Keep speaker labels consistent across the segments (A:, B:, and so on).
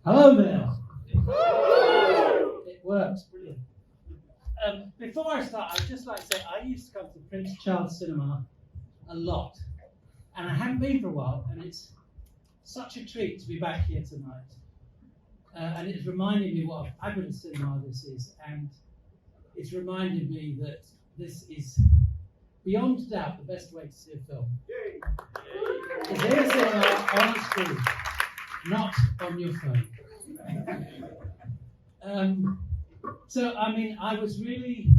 A: Hello there. It works, brilliant. Before I start, I'd just like to say I used to come to Prince Charles Cinema a lot, and I haven't been for a while, and it's such a treat to be back here tonight. And it's reminded me what a fabulous cinema this is, and it's reminded me that this is beyond doubt the best way to see a film. Is here a cinema on a screen, not on your phone. So I mean, I was really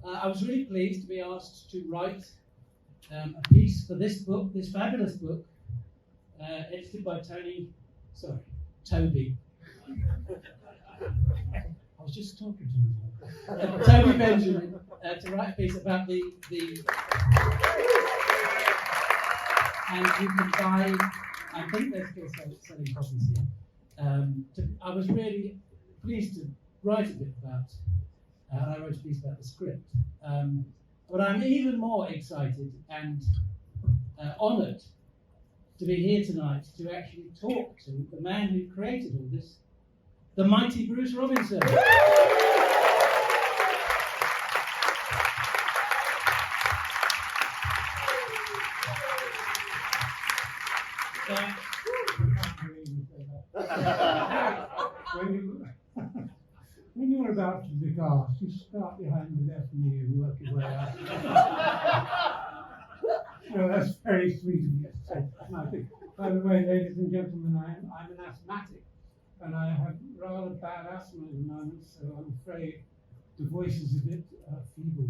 A: pleased to be asked to write a piece for this book, this fabulous book, edited by Toby. I was just talking to him. Toby Benjamin, to write a piece about the and you can buy. I think they're still selling copies here. I was really pleased to write a bit about, and I wrote a piece about the script. But I'm even more excited and honoured to be here tonight to actually talk to the man who created all this, the mighty Bruce Robinson.
B: When you're about to be asked, you start behind the left knee and work your way out. So that's very sweet of you to say. And I think, by the way, ladies and gentlemen, I'm an asthmatic, and I have rather bad asthma at the moment, so I'm afraid the voice is a bit feeble.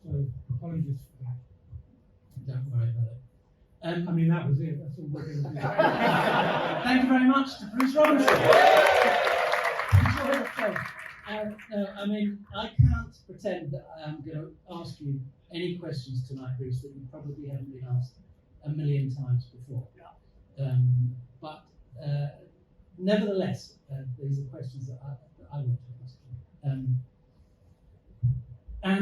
B: So apologies for that.
A: Don't worry about it.
B: I mean, that was it. That's all we're going to do.
A: Thank you very much to Bruce Robinson. I mean, I can't pretend that I'm going to ask you any questions tonight, Bruce, that you probably haven't been asked a million times before. But nevertheless, these are questions that I want to ask you. And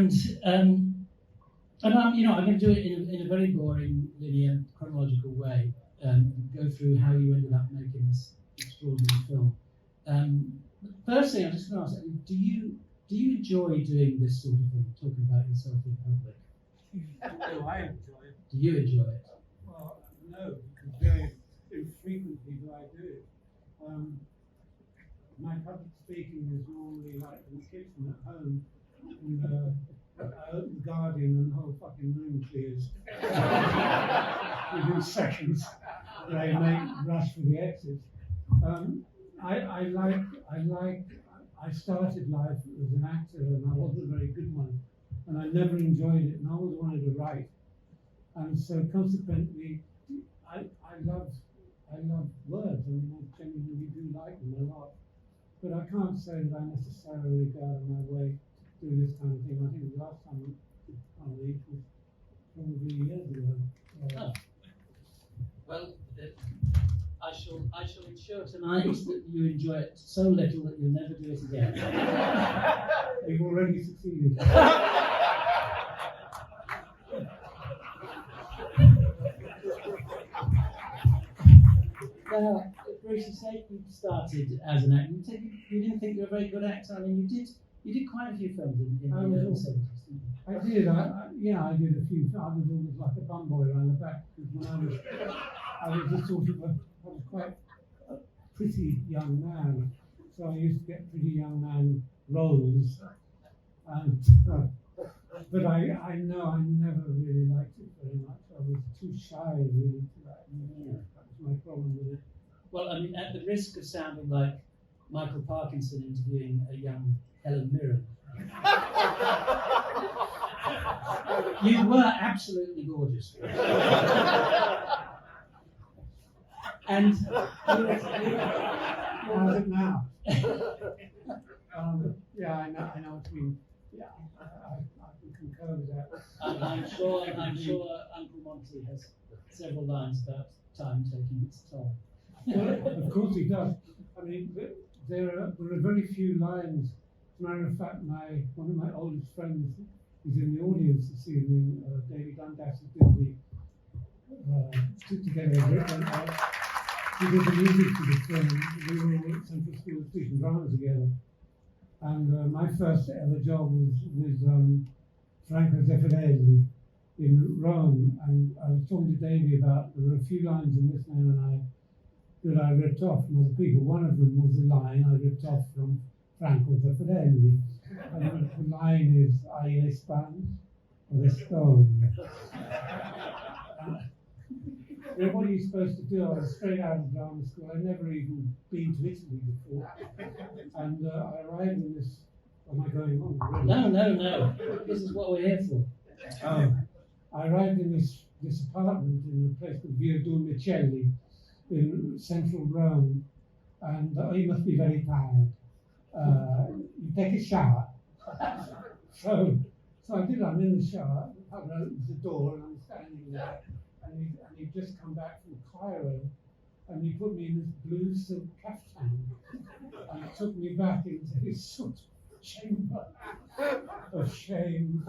A: I'm going to do it in a very boring, linear, chronological way. Go through how you ended up making this extraordinary film. First thing, I'm just going to ask, do you enjoy doing this sort of thing, talking about yourself in public?
B: Oh, I enjoy it.
A: Do you enjoy it?
B: Well, no, because very infrequently do I do it. My public speaking is normally like in the kitchen at home, and I open the Guardian and the whole fucking room clears. Within seconds, they make rush for the exit. I started life as an actor, and I wasn't a very good one, and I never enjoyed it, and I always wanted to write. And so consequently, I love words. I mean, I genuinely do like them a lot. But I can't say that I necessarily go out of my way to do this kind of thing. I think the last time I read was probably years ago.
A: Well, I shall ensure tonight that you enjoy it so little that you'll never do it again.
B: You've already succeeded.
A: Now, Bruce, you say you started as an actor. You said you didn't think you were a very good actor. I mean, you did quite a few films in the early 70s.
B: I did. I did a few. I was always like a bum boy around the back, because when I was just sort of I was quite a pretty young man, so I used to get pretty young man roles. And but I know I never really liked it very much. I was too shy really to that. That was my problem with it.
A: Well, I mean, at the risk of sounding like Michael Parkinson interviewing a young Helen Mirren, you were absolutely gorgeous. And
B: how's it now? Yeah, I know what you mean. Yeah, I can concur with that.
A: I'm sure Uncle Monty has several lines about time taking its toll.
B: Well, of course he does. I mean, there are very few lines. As a matter of fact, one of my oldest friends is in the audience this evening. David Dundas, who did the took together He did the music for the film. We were all at Central School of Speech and Drama together. And my first ever job was with Franco Zeffirelli in Rome. And I was talking to Davey about, there were a few lines in Withnail and I that I ripped off from other people. One of them was a line I ripped off from Franco Zeffirelli. And the line is, "Hai le span or the stone?" What are you supposed to do? I was straight out of drama school. I'd never even been to Italy before. And I arrived in this. Am I going on? Really?
A: No. This is what we're here for.
B: I arrived in this apartment in a place called Via Due Micelli in central Rome. And you must be very tired. You take a shower. So I did. I'm in the shower. I opens the door and I'm standing there. And he'd just come back from Cairo, and he put me in this blue silk kaftan, and took me back into his sort of chamber of shame,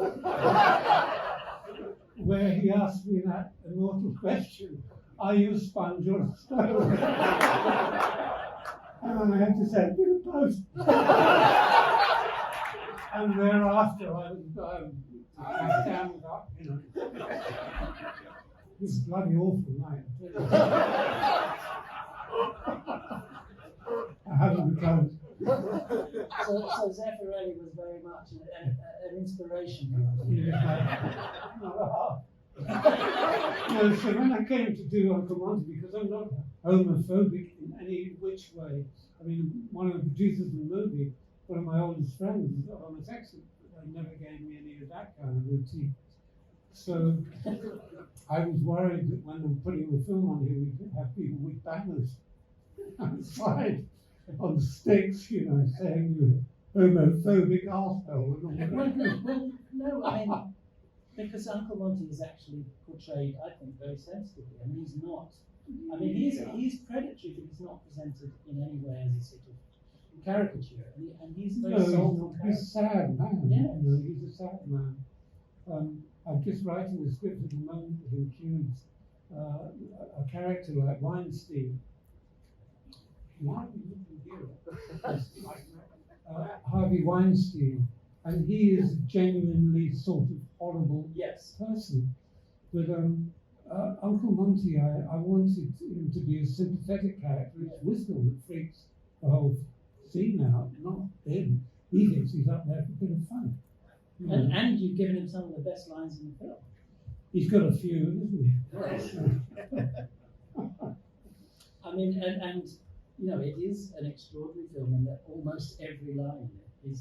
B: where he asked me that immortal question, "Are you a sponge or a stone?" And I had to say, "Bit of both." And thereafter, I was down without, It was a bloody awful night. I haven't recovered.
A: So Zeffirelli was very much an inspiration.
B: So when I came to do Uncle Monty, because I'm not homophobic in any which way. I mean, one of the producers of the movie, one of my oldest friends, is homosexual, but they never gave me any of that kind of routine. So I was worried that when they were putting the film on here, we could have people with banners outside on sticks, saying you're homophobic arsehole.
A: Well, no, I mean, because Uncle Monty is actually portrayed, I think, very sensitively. I mean, he's not. I mean, he's predatory, but he's not presented in any way as a sort of caricature. And he's very soulful.
B: He's a sad man.
A: Yeah.
B: He's a sad man. I'm just writing a script at the moment that includes a character like Weinstein. Why are you looking here? Harvey Weinstein, and he is a genuinely sort of horrible person. But Uncle Monty, I wanted him to be a sympathetic character. It's Withnail that freaks the whole scene out, not him. He thinks he's up there for a bit of fun.
A: And you've given him some of the best lines in the film.
B: He's got a few, hasn't he?
A: I mean, and it is an extraordinary film in that almost every line in it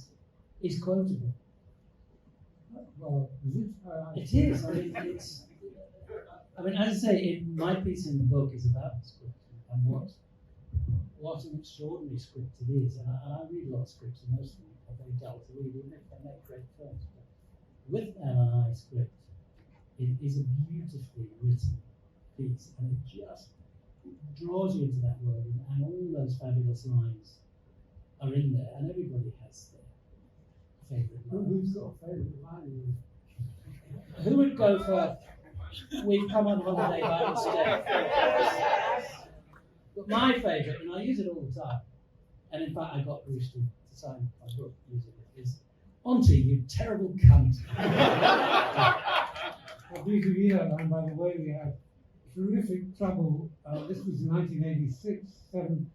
A: is quotable.
B: Well,
A: it is. I mean, as I say, my piece in the book is about the script and what an extraordinary script it is. And I read a lot of scripts, and most of them are very dull to read, even if they make great films. But Withnail and I script is a beautifully written piece, and it just draws you into that world, and all those fabulous lines are in there, and everybody has their favourite line.
B: Who's got a favourite line?
A: Who would go for "We've come on holiday by mistake"? But my favourite, and I use it all the time, and in fact I got Bruce to sign my book using it, is "Monty, you terrible cunt."
B: Well, line, by the way, we had terrific trouble. This was 1986, had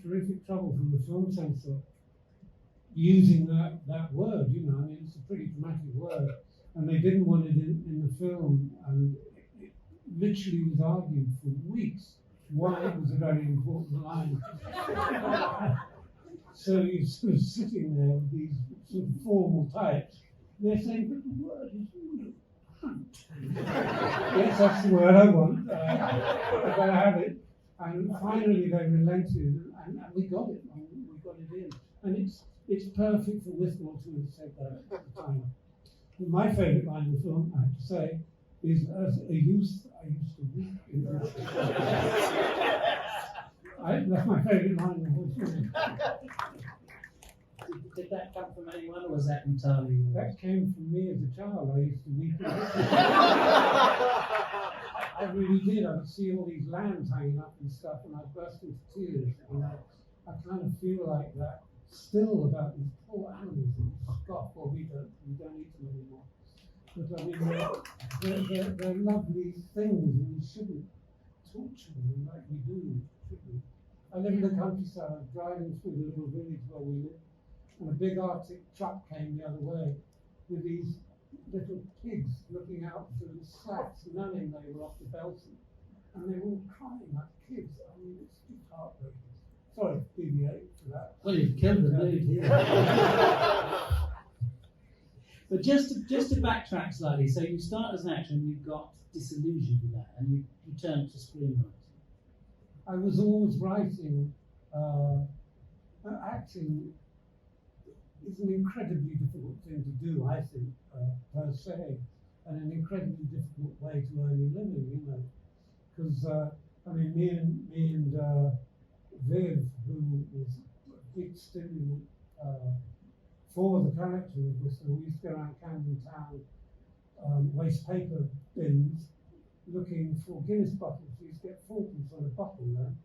B: terrific trouble from the film censor using that word. I mean, it's a pretty dramatic word, and they didn't want it in the film, and it literally was argued for weeks why it was a very important line. So you're sort of sitting there with these sort of formal types. They're saying, "But the word is really yes, that's the word I want. I gotta have it." And finally they relented, and we got it. We got it in, and it's perfect for Withnail to have said that at the time. But my favourite line in the film, I have to say, is "As a youth, I used to weep in this." That's my favourite line in the whole film.
A: Did that come from anyone, or was that entirely yours?
B: That came from me as a child. I used to weep in this. I really did. I would see all these lambs hanging up and stuff, and I burst into tears. You know, I kind of feel like that still about these poor animals that we scoff, or we don't eat them anymore. But I mean, they're lovely things, and we shouldn't torture them like we do, should we? I live in the countryside. I was driving through the little village where we live, and a big Arctic truck came the other way with these little pigs looking out through the slats, knowing they were off the Belsen, and they were all crying like kids. I mean, it's just heartbreaking. Sorry to deviate for that.
A: Well, you've killed the mood here. But just to backtrack slightly, so you start as an actor and you got disillusioned with that, and you turned to screenwriting.
B: I was always writing. Acting is an incredibly difficult thing to do, I think, per se, and an incredibly difficult way to earn your living, you know. Because, I mean, me and Viv, who was a big stimulant for the character of Withnail, we used to go around Camden Town, waste paper bins, looking for Guinness bottles. We used to get 40s on a bottle then,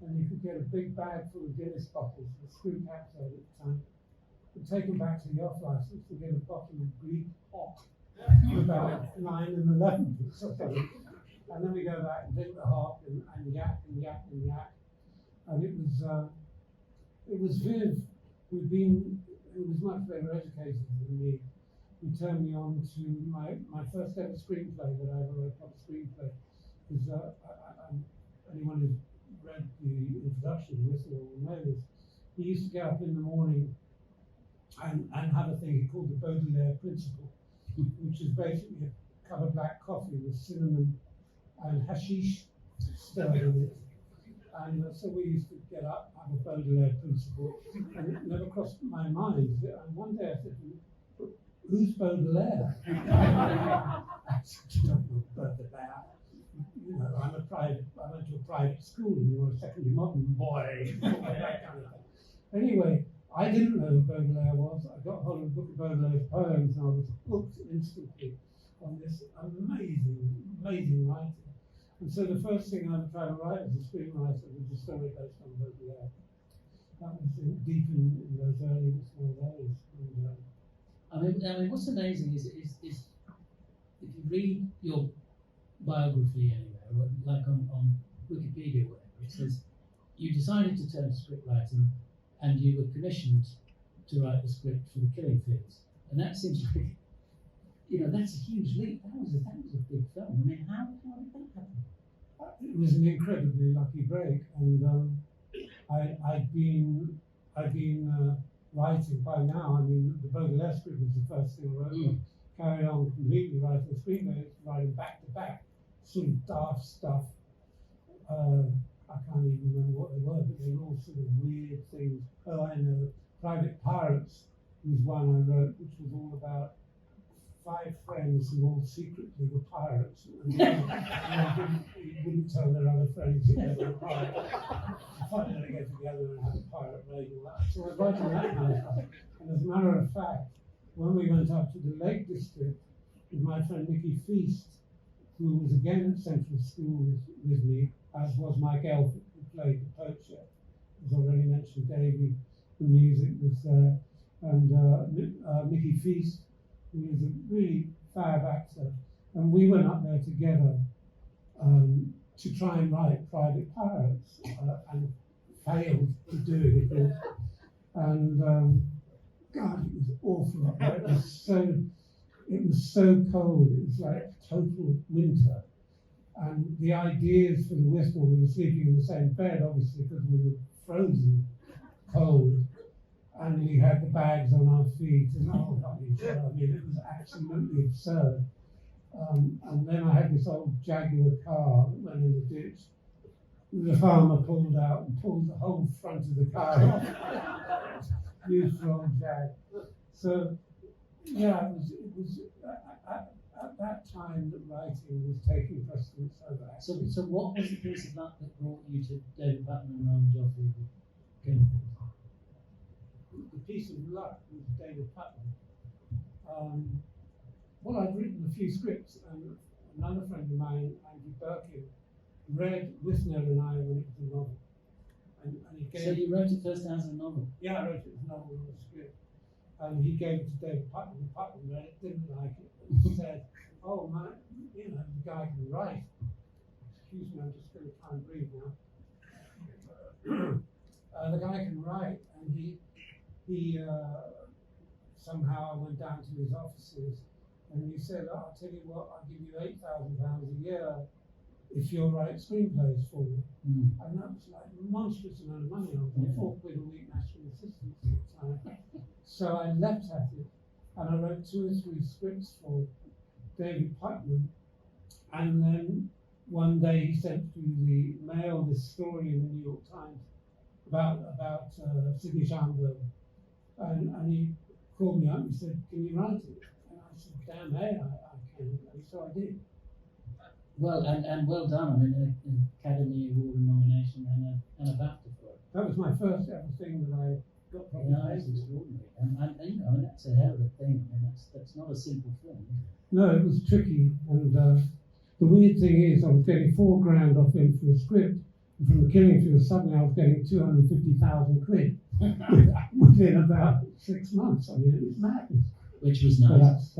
B: and you could get a big bag full of Guinness bottles with screw caps out at the time. We'd take them back to the off license to get a bottle of Greek hot for about 9 and 11 or something. And then we go back and drink the hop and yak and yak and yak. And it was Viv who was much better educated than me, who turned me on to my first ever screenplay that I ever wrote, proper screenplay. Because anyone who's read the introduction to Withnail will know this. He used to get up in the morning and have a thing he called the Baudelaire Principle, which is basically a cup of black coffee with cinnamon and hashish stirred in it. And so we used to get up, have a Baudelaire Principle, and it never crossed my mind. And one day I said to him, "Who's Baudelaire?" I said, "You don't know Baudelaire. You know, I went to a private school, and you're a secondary modern boy." That kind of thing. Anyway, I didn't know who Baudelaire was. I got hold of a book of Baudelaire's poems, and I was hooked instantly on this amazing writing. And so the first thing I would try to write as a screenwriter was a story based on Baudelaire. That was deep in those early Withnail days. And,
A: I mean, what's amazing is if you read your biography anywhere, like on Wikipedia or whatever, it says you decided to turn to script writing, and you were commissioned to write the script for The Killing Fields, and that seems like, you know, that's a huge leap. That was a big film. I mean, how did that happen?
B: It was an incredibly lucky break, and I'd been writing by now. I mean, the Baudelaire script was the first thing I wrote. Carried on completely writing the screenplays, writing back to back, sort of daft stuff. I can't even remember what they were, but they were all sort of weird things. Oh, I know. Private Pirates was one I wrote, which was all about 5 friends who all secretly were pirates, and wouldn't tell their other friends that they were pirates. Finally, they get together and have a pirate raid and all that. So I was writing that kind of stuff. And as a matter of fact, when we went up to the Lake District with my friend Nicky Feast, who was again at Central School with me, as was Mike Elphick, who played the poacher. As already mentioned, Davey, the music was there, and Nicky Feast, who was a really fab actor. And we went up there together to try and write Private Pirates, and failed to do it, of course. And God, it was awful up there. It was so cold. It was like total winter. And the ideas for the Withnail, we were sleeping in the same bed, obviously, because we were frozen cold. And we had the bags on our feet, and I mean, it was absolutely absurd. And then I had this old Jaguar car that went in the ditch. The farmer pulled out and pulled the whole front of the car off. Beautiful old Jag. So, yeah, it was at that time that writing was taking precedence over acting.
A: So what was the piece of luck that brought you to David Putnam and Roman Joffrey?
B: The piece of luck was David Putnam. Well, I'd written a few scripts, and another friend of mine, Andy Birkin, read Withnail and I when it was a novel. And he gave
A: So you wrote it first as a novel?
B: Yeah, I wrote it as a novel on the script. And he gave it to David Putnam. Putnam read it, didn't like it, and said, oh man, you know, the guy can write. Excuse me, I'm just going to try and breathe now. The guy can write, and he somehow went down to his offices and he said, oh, I'll tell you what, I'll give you £8,000 a year if you'll write screenplays for me. And that was like a monstrous amount of money. I was on £4 a week national assistance at the time. So I leapt at it and I wrote 2 or 3 scripts for David Putnam. And then one day he sent through the mail this story in the New York Times about Sidney Schamberg. And he called me up and said, can you write it? And I said, damn, hey, I can. And so I did.
A: Well, and well done. I mean, an Academy Award nomination and a BAFTA for it.
B: That was my first ever thing that I got properly
A: Yeah, that's extraordinary. And you know, I mean, that's a hell of a thing. I mean, that's not a simple film.
B: No, it was tricky. And the weird thing is, I was getting £4,000 off him for a script. And from the Killing Field, suddenly I was getting 250,000 quid within about 6 months. I mean, it was madness.
A: Which was nice.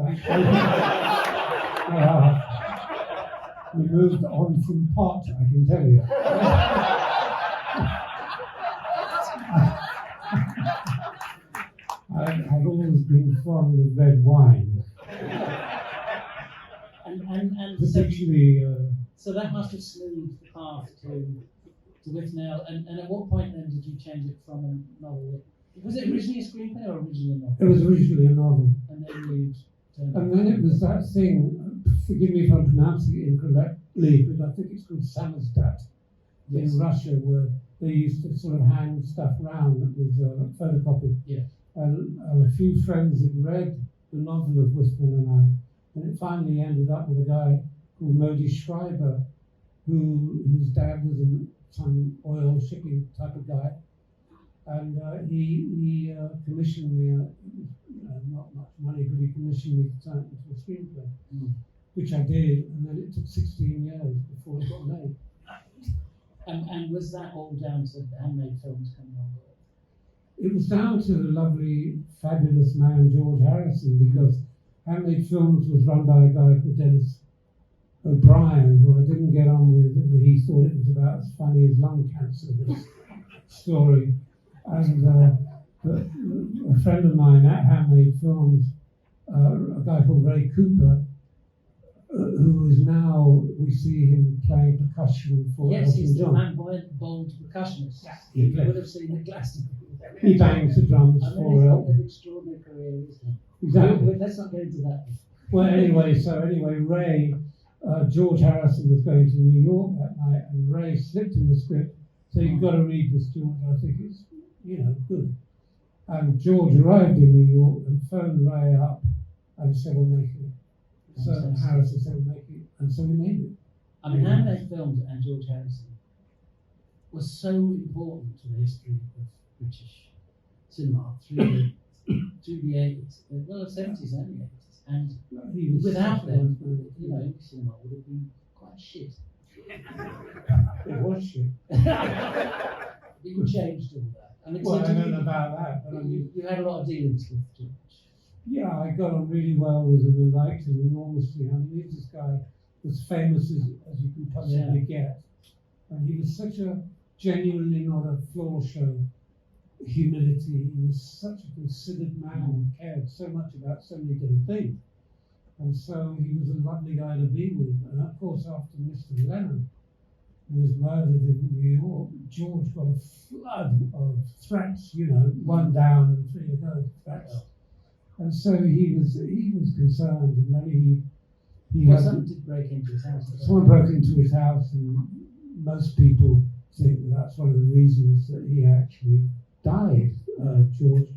B: We moved on from pot, I can tell you. I've always been fond of red wine.
A: And
B: particularly.
A: So that must have smoothed the path to Withnail. And at what point then did you change it from a novel? Was it originally a screenplay or originally a novel?
B: It was originally a novel.
A: And then you turned
B: and then it was that thing, forgive me if I'm pronouncing it incorrectly, but I think it's called Samizdat in Russia, where they used to sort of hand stuff around that was photocopied.
A: Yeah.
B: And a few friends had read the novel of Withnail and I, and it finally ended up with a guy called Modi Schreiber, whose dad was some oil shipping type of guy. And he commissioned me, not much money, but he commissioned me to turn it into a screenplay, which I did, and then it took 16 years before it got made.
A: And was that all down to handmade films coming on board?
B: It was down to the lovely, fabulous man George Harrison, because Handmade Films was run by a guy called Dennis O'Brien, who I didn't get on with, and he thought it was about as funny as lung cancer, this story. And a friend of mine at Handmade Films, a guy called Ray Cooper, who is now, we see him playing percussion for
A: Yes,
B: Elton
A: he's the
B: John.
A: flamboyant, bold percussionist.
B: Yeah.
A: You would have seen the Glastonbury.
B: He bangs the drums for
A: He's got an extraordinary career, isn't he?
B: Exactly.
A: Let's not go into that.
B: Well, anyway, Ray, George Harrison was going to New York that night, and Ray slipped in the script, so you've got to read this, George. I think it's, good. And George arrived in New York and phoned Ray up and said, we're making it. So Harrison said, we're making it, and so we made it.
A: I mean, Handmade Films and George Harrison was so important to the history of British cinema through the 80s, well, the 70s and the 80s. And without them, cinema would have been quite shit.
B: It was shit.
A: You changed all that. I mean,
B: well, I don't know about that, but I mean,
A: you had a lot of dealings with George.
B: Yeah, I got on really well with him and liked him enormously. I mean, he's this guy as famous as you can possibly get. And he was such a genuinely not a floor show humility. He was such a considered man who cared so much about so many different things. And so he was a lovely guy to be with. And of course, after Mr. Lennon was murdered in New York, George got a flood of threats, one down and 3 to go threats. And so he was concerned, and then
A: someone did break into his house.
B: Someone broke into his house, and most people think that's one of the reasons that he actually died, George,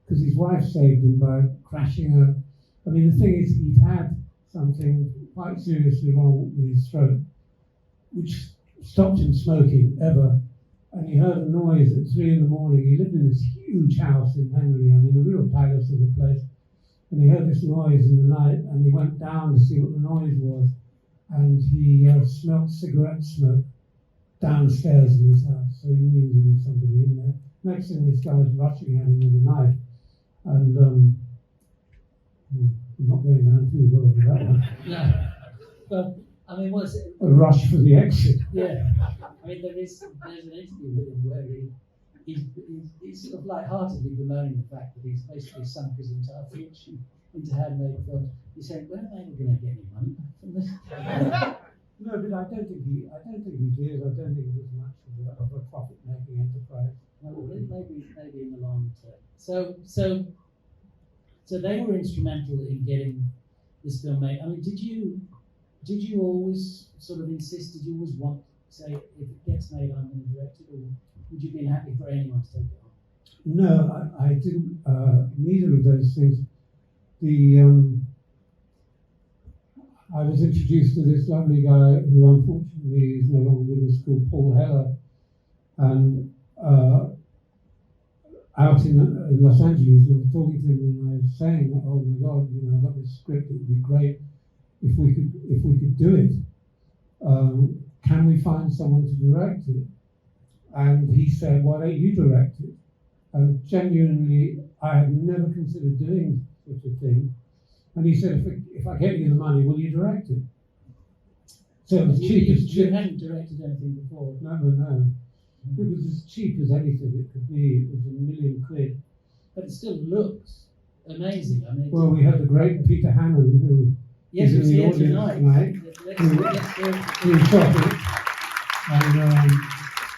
B: because his wife saved him by crashing a. I mean, the thing is, he'd had something quite seriously wrong with his throat, which stopped him smoking ever. And he heard a noise at 3 in the morning. He lived in this huge house in Henley, a real palace of a place. And he heard this noise in the night, and he went down to see what the noise was. and he smelt cigarette smoke downstairs in his house, so he knew there was somebody in there. Next thing, this guy's rushing at him with a knife, and I'm not going down too well with that one.
A: No. Well, I mean, what's it?
B: A rush for the exit.
A: Yeah. I mean, there's an interview with him where he's sort of lightheartedly bemoaning the fact that he's basically sunk his entire fortune into handmade films. He's saying, when are they going to get any money back from this?
B: No, but I don't think he did. I don't think it was much of a profit-making enterprise.
A: Well, maybe in the long term. So they were instrumental in getting this film made. I mean, did you always sort of insist? Did you always want to say, if it gets made, I'm going to direct it, or would you be happy for anyone to take it on?
B: No, I didn't. Neither of those things. I was introduced to this lovely guy who unfortunately is no longer with us, called Paul Heller, and out in Los Angeles, I was talking to him and I was saying, oh my God, I've got this script, it would be great if we could do it. Can we find someone to direct it? And he said, why don't you direct it? And genuinely, I had never considered doing such a thing. And he said, if I get you the money, will you direct it? So it was cheap as
A: You
B: chips.
A: hadn't directed anything before.
B: No. It was as cheap as anything it could be. It was £1 million.
A: But it still looks amazing. I mean,
B: Well, we had the great Peter Hammond, who
A: yes,
B: is
A: it's
B: in the
A: here
B: audience
A: tonight.
B: tonight. Who shot it. And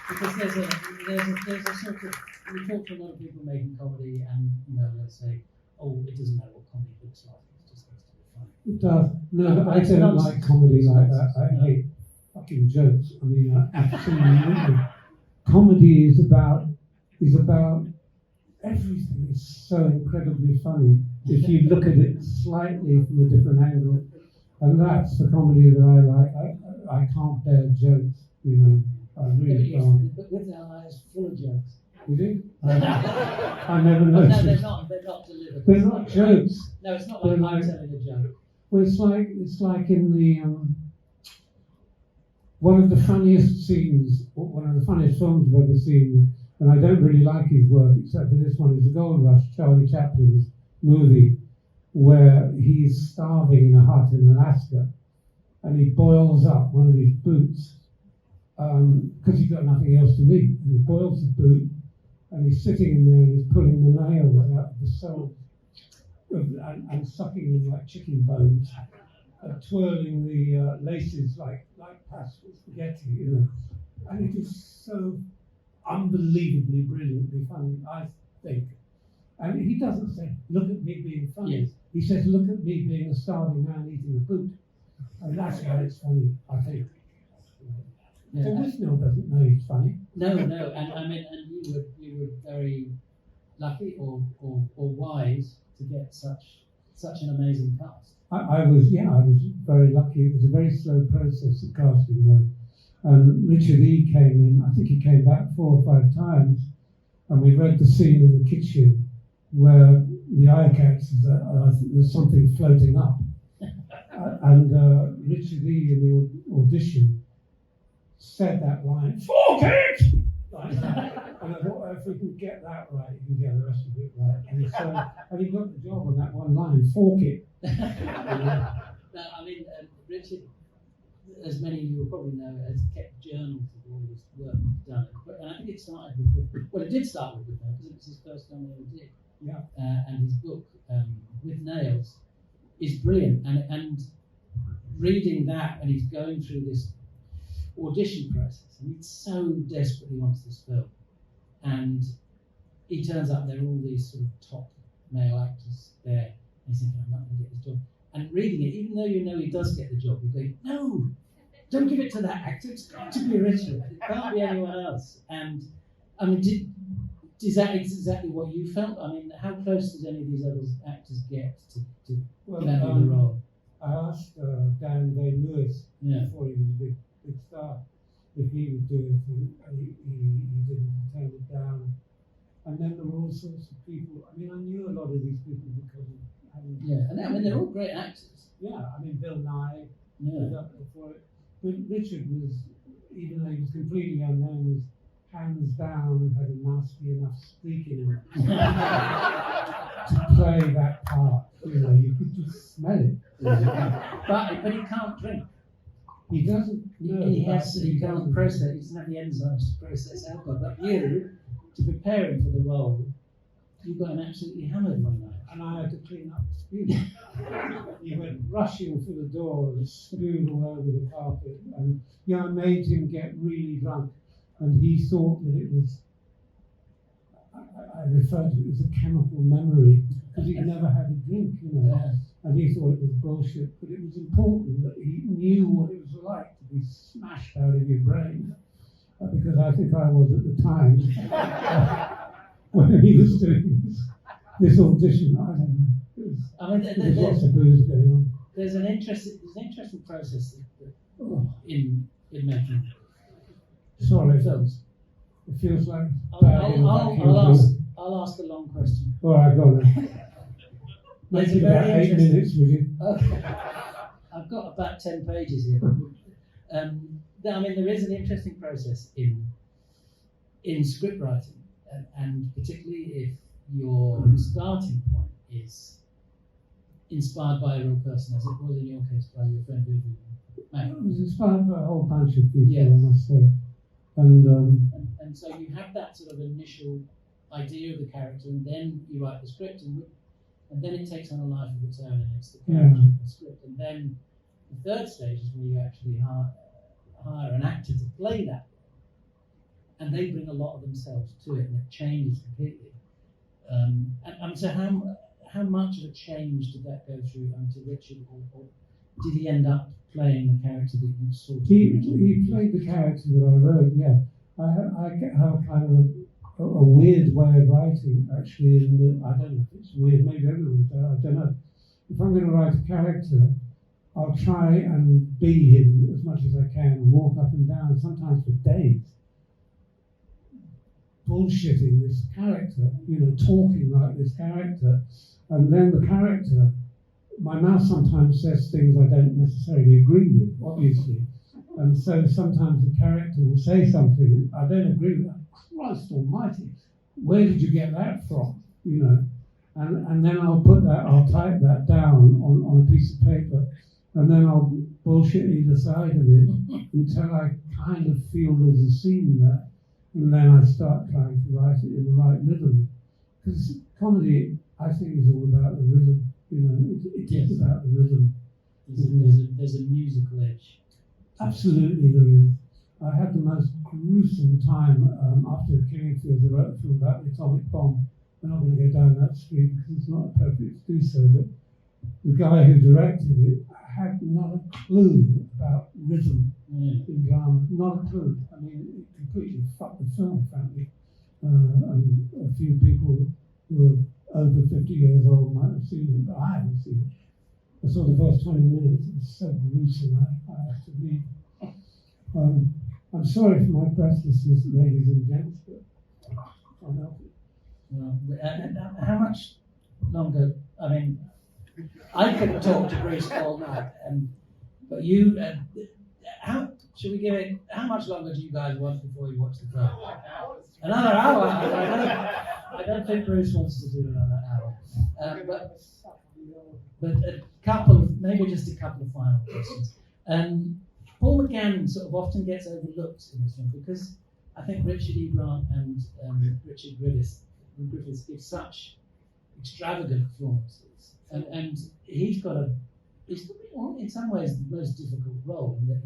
A: Because there's a sort of, we talk to a lot of people making comedy, and they'll say, oh, it doesn't matter what comedy looks like, it just has to be funny.
B: it does. No,
A: But
B: I
A: it's
B: don't
A: nonsense.
B: like comedy like that. I
A: No.
B: hate fucking jokes. I mean, absolutely. Comedy is about everything is so incredibly funny if you look at it slightly from a different angle. And that's the comedy that I like. I can't bear jokes, I really can't.
A: But Withnail and I is full of jokes.
B: You do? I never
A: No,
B: noticed.
A: they're not delivered.
B: They're not jokes.
A: No, it's not
B: They're
A: like I'm
B: like-
A: telling a joke.
B: Well, it's like in the one of the funniest scenes, one of the funniest films I've ever seen, and I don't really like his work except for this one, is The Gold Rush, Charlie Chaplin's movie, where he's starving in a hut in Alaska, and he boils up one of his boots because he's got nothing else to eat, and he boils the boot, and he's sitting in there and he's pulling the nails out of the sole and sucking them like chicken bones, twirling the laces like pasta spaghetti, and it is so unbelievably brilliantly funny, I think. And he doesn't say, look at me being funny.
A: Yes.
B: He says, look at me being a starving man eating a boot. And that's why it's funny, I think.
A: Yeah.
B: So Withnail doesn't know he's funny.
A: No, and I mean, and you were very lucky or wise to get such an amazing cast.
B: I was very lucky. It was a very slow process of casting though. And Richard E. came in, I think he came back 4 or 5 times, and we read the scene in the kitchen where the eye catches there's something floating up. And Richard E. in the audition said that line, fork it! Like that. And I thought, if we can get that right, you can get the rest of it right. And he got the job on that one line, fork it.
A: No, I mean, Richard, as many of you will probably know, has kept journals of all this work done. And I think it started it did start with Withnail, because it was his first film he ever did.
B: Yeah.
A: And his book, Withnails, is brilliant. And reading that, and he's going through this audition process, and he so desperately wants this film. And he turns up, there are all these sort of top male actors there, and he's thinking, I'm not going to get this job. And reading it, even though you know he does get the job, you think, no, don't give it to that actor, it's got to be Richard, it can't be anyone else. And I mean, is that exactly what you felt? I mean, how close did any of these other actors get to landing the role?
B: I asked Dan Day-Lewis before he was a big star if he would do it, and he didn't turn it down. And then there were all sorts of people. I mean, I knew a lot of these people because of having.
A: Yeah, and I mean, they're all great actors.
B: Yeah, I mean, Bill Nye,
A: Yeah.
B: was up before it. But Richard was, even though he was completely unknown, was hands down and had a nasty enough streak in him to play that part. You know, you could just smell it.
A: But he can't drink.
B: He doesn't know.
A: He can't process. He doesn't have the enzymes to process alcohol. But you, to prepare him for the role, you got him absolutely hammered one night.
B: And I had to clean up the sputum. He went rushing for the door and spewed all over the carpet. And I made him get really drunk. And he thought that it was, I refer to it as a chemical memory, because he'd never had a drink, you know.
A: Yeah.
B: And he thought it was bullshit. But it was important that he knew what it was like to be smashed out of your brain. Because I think I was at the time. When he was doing this audition, I don't know. There's lots of booze going on.
A: There's an interesting process in making
B: Sorry,
A: films.
B: it feels like bad.
A: I'll ask a long question.
B: All right, go on.
A: There's
B: Make it
A: a
B: about
A: very
B: 8 minutes, would you?
A: Okay. I've got about 10 pages here. There is an interesting process in script writing, and particularly if your starting point is inspired by a real person, as it was in your case by your friend Vivian.
B: It was inspired by a whole bunch of people,
A: Yes.
B: I must say. And
A: So you have that sort of initial idea of the character, and then you write the script, and then it takes on a life of its own, and it's the character in the script. And then the third stage is where you actually hire an actor to play that role, and they bring a lot of themselves to it, and it changes completely. So how much of a change did that go through to Richard, or did he end up playing the character that you saw?
B: he played the character that I wrote, yeah. I have a kind of a weird way of writing, actually, in that, I don't know if it's weird, maybe everyone does, I don't know. If I'm going to write a character, I'll try and be him as much as I can, and walk up and down, sometimes for days, bullshitting this character, talking like this character, and then the character, my mouth sometimes says things I don't necessarily agree with, obviously, and so sometimes the character will say something I don't agree with. Christ almighty, where did you get that from? And then I'll type that down on a piece of paper, and then I'll bullshit either side of it until I kind of feel there's a scene there, and then I start trying to write it in the right rhythm. Because comedy, I think, is all about the rhythm. It is about the rhythm.
A: There's a musical edge.
B: Absolutely, there is. I had the most gruesome time after Killing Fields. I wrote a film about the atomic bomb. We're not going to go down that street because it's not appropriate to do so. But the guy who directed it had not a clue about rhythm in drama. Not a clue. I mean, it completely fucked the film, frankly. And a few people who are over 50 years old might have seen it, but I haven't seen it. I saw the first 20 minutes. It was so gruesome. I have to leave. I'm sorry for my breathlessness, ladies and gents, but I know it.
A: Well, how much longer? I mean, I could talk to Bruce all night, but you, how much longer do you guys want before you watch the film? Another hour? I don't think Bruce wants to do another hour. But maybe just a couple of final questions. Paul McGann sort of often gets overlooked in this film because I think Richard E. Grant and Richard Griffiths give such extravagant performances, and he's in some ways the most difficult role in that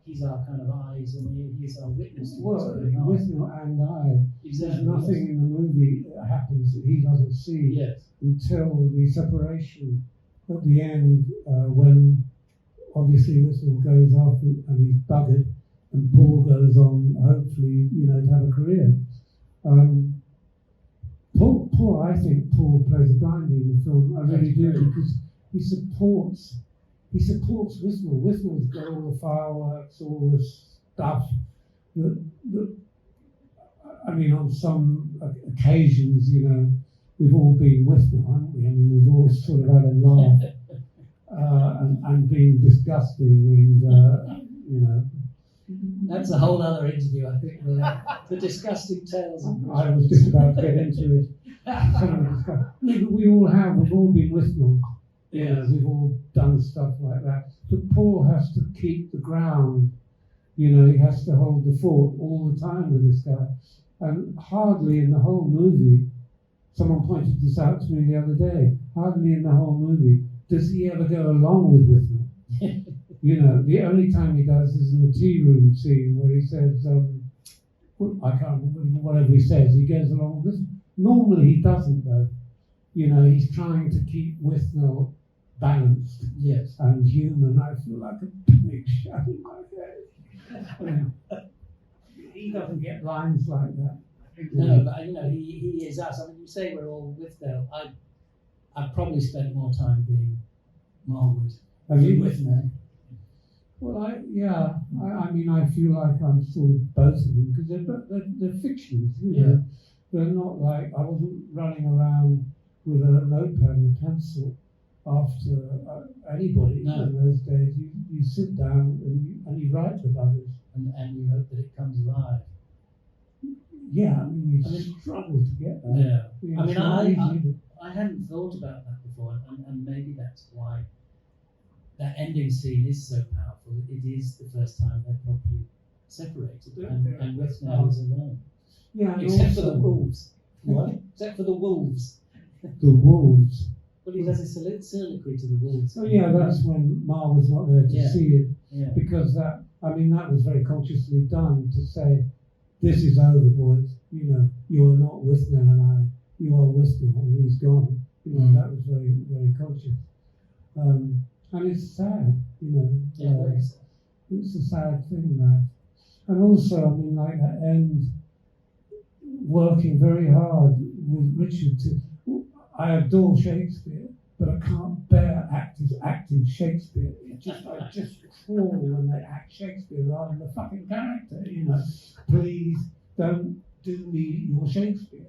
A: he's our kind of eyes and he's our witness to what's going on.
B: Withnail and I,
A: exactly,
B: there's nothing in the movie that happens that he doesn't see until the separation at the end, when obviously Withnail goes off and he's buggered, and Paul goes on, hopefully, to have a career. I think Paul plays a blindly in the film. I really do, because he supports Withnail. Withnail's got all the fireworks, all the stuff that I mean, on some occasions, we've all been Withnail, haven't we? I mean, we've all sort of had a laugh. I'm being disgusting and you know.
A: That's a whole other interview, I think. The disgusting tales.
B: I was just about to get into it. No, but we've all been Withnail.
A: Yes.
B: We've all done stuff like that. But Paul has to keep the ground. You know, he has to hold the fort all the time with this guy. And hardly in the whole movie, someone pointed this out to me the other day, hardly in the whole movie does he ever go along with Withnail. You know, the only time he does is in the tea room scene where he says, I can't remember whatever he says, he goes along with this. Normally he doesn't though. You know, he's trying to keep Withnail balanced and human. I feel like a big shot in my head. He doesn't get lines like that.
A: No, but you know, he is us. I mean, you say we're all Withnail. I've probably spent more time being Marwood than Withnail.
B: Well, I mean, I feel like I'm sort of both of them because they're fictions, you know. They're not like, I wasn't running around with a notepad and a pencil after anybody in those days. You sit down and you write with others.
A: And you hope that it comes alive.
B: Yeah, I mean, we struggle to get that.
A: Yeah. I mean, I hadn't thought about that before, and maybe that's why that ending scene is so powerful. It is the first time they're properly separated, and Withnail is alone.
B: Yeah,
A: except for the wolves. What? Except for the wolves.
B: The wolves.
A: Well, he does a soliloquy to the wolves.
B: Oh yeah, that's when Ma was not there to see it.
A: Yeah.
B: Because that was very consciously done to say, this is over, boys. You know, you are not Withnail and I. You are Withnail and he's gone. You know, that was very, very conscious. And it's sad, you know. It's a sad thing, that. And also, I mean, like that end, working very hard with Richard I adore Shakespeare, but I can't bear actors acting Shakespeare. I just crawl when they act Shakespeare rather than the fucking character, you know. Please don't do me your Shakespeare.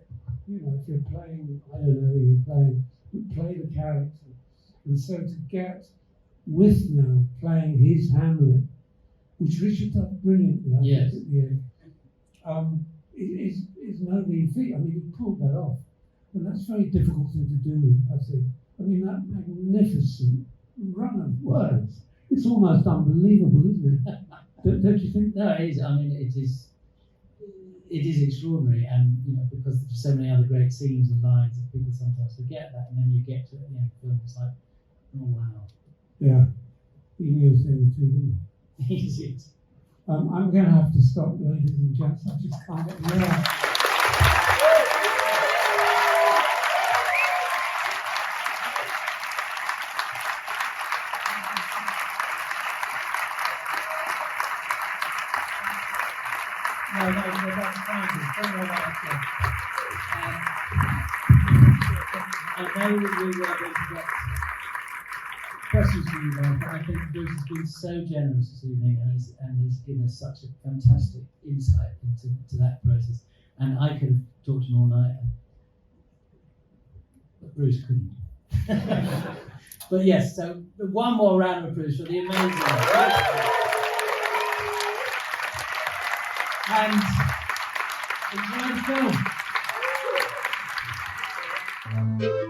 B: You know, if you're playing, I don't know who you're playing, play the character. And so to get Withnail playing his Hamlet, which Richard does brilliantly at the end, is no mean feat. I mean, he pulled that off. And that's a very difficult thing to do, I think. I mean, that magnificent run of words. It's almost unbelievable, isn't it? Don't you think?
A: No, it is. I mean, it is extraordinary, and you know, because there's so many other great scenes and lines that people sometimes forget that, and then you get to it at the end of the film, it's like, oh wow.
B: Yeah, he knew a thing or two, didn't
A: he? He did.
B: I'm going to have to stop, ladies and gents. I just can't get the air.
A: No, that's fine. Don't worry about that. I know that we were going to get questions from you guys, but I think Bruce has been so generous this evening and has given us such a fantastic insight into that process. And I could have talked to him all night, but Bruce couldn't. But yes, so one more round of applause for the amazing. And enjoy the film.